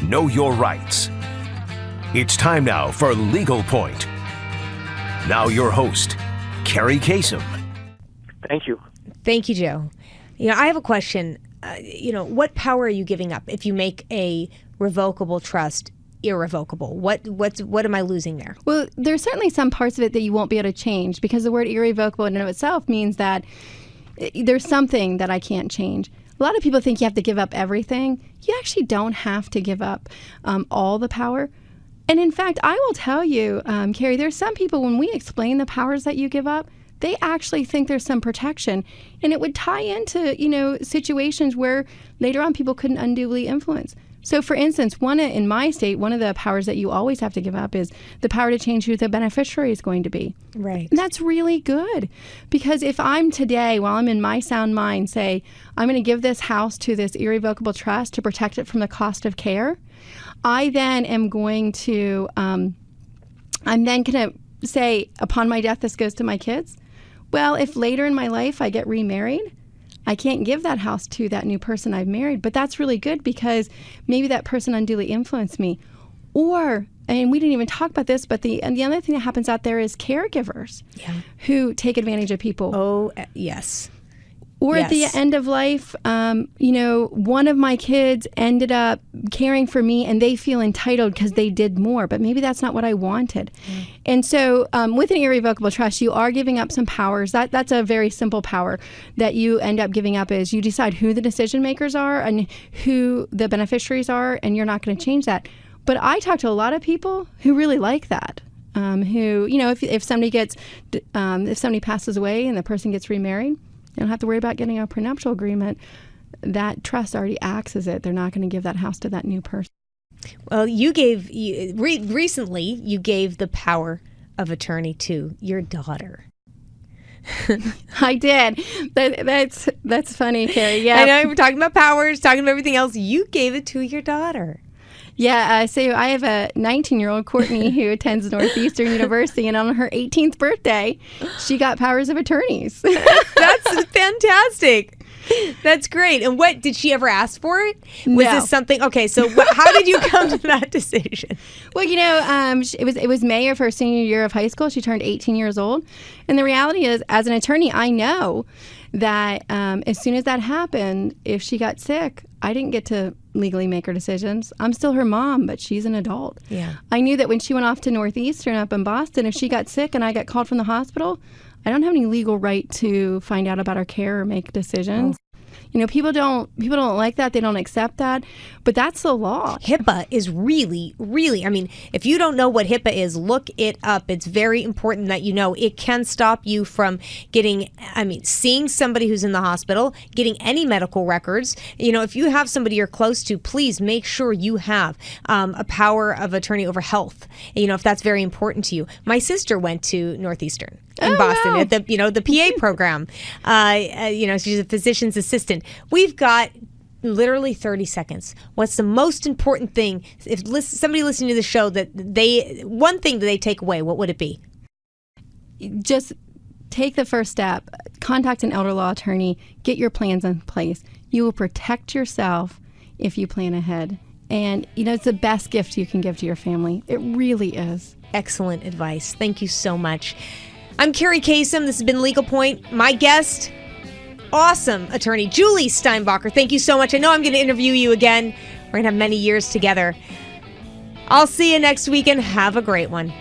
know your rights. It's time now for Legal Point. Now your host, Carrie Kasem. Thank you. Thank you, Joe. I have a question. What power are you giving up if you make a revocable trust irrevocable? What am I losing there? Well, there's certainly some parts of it that you won't be able to change, because the word irrevocable in and of itself means that there's something that I can't change. A lot of people think you have to give up everything. You actually don't have to give up all the power. And in fact, I will tell you, Carrie, there's some people, when we explain the powers that you give up, they actually think there's some protection. And it would tie into, situations where later on people couldn't unduly influence. So for instance, in my state, one of the powers that you always have to give up is the power to change who the beneficiary is going to be. Right. And that's really good, because if I'm today, while I'm in my sound mind, say, I'm going to give this house to this irrevocable trust to protect it from the cost of care, I then am going to, I'm then going to say, upon my death, this goes to my kids. Well, if later in my life I get remarried, I can't give that house to that new person I've married, but that's really good because maybe that person unduly influenced me. Or, and we didn't even talk about this, but the other thing that happens out there is caregivers who take advantage of people. Oh, yes. Or yes. At the end of life, one of my kids ended up caring for me and they feel entitled because they did more, but maybe that's not what I wanted. And so with an irrevocable trust, you are giving up some powers. That's a very simple power that you end up giving up, is you decide who the decision makers are and who the beneficiaries are, and you're not going to change that. But I talk to a lot of people who really like that. Who, if somebody if somebody passes away and the person gets remarried, you don't have to worry about getting a prenuptial agreement. That trust already acts as it. They're not going to give that house to that new person. Well, recently you gave the power of attorney to your daughter. I did. That's funny, Carrie. Yeah, I know we're talking about powers, talking about everything else. You gave it to your daughter. Yeah, so I have a 19-year-old, Courtney, who attends Northeastern University, and on her 18th birthday, she got powers of attorneys. That's fantastic. That's great. And what, did she ever ask for it? Was this something, okay, so how did you come to that decision? Well, it was May of her senior year of high school. She turned 18 years old. And the reality is, as an attorney, I know that as soon as that happened, if she got sick, I didn't get to legally make her decisions. I'm still her mom, but she's an adult. Yeah. I knew that when she went off to Northeastern up in Boston, if she got sick and I got called from the hospital, I don't have any legal right to find out about her care or make decisions. People don't like that. They don't accept that. But that's the law. HIPAA is really, really, if you don't know what HIPAA is, look it up. It's very important that you know. It can stop you from seeing somebody who's in the hospital, getting any medical records. If you have somebody you're close to, please make sure you have a power of attorney over health, if that's very important to you. My sister went to Northeastern in Boston, wow. At the PA program. She's a physician's assistant. We've got literally 30 seconds. What's the most important thing? If somebody listening to the show, one thing that they take away, what would it be? Just take the first step. Contact an elder law attorney. Get your plans in place. You will protect yourself if you plan ahead. And, it's the best gift you can give to your family. It really is. Excellent advice. Thank you so much. I'm Carrie Kasem. This has been Legal Point. My guest, awesome attorney, Julie Steinbacher. Thank you so much. I know I'm going to interview you again. We're going to have many years together. I'll see you next week and have a great one.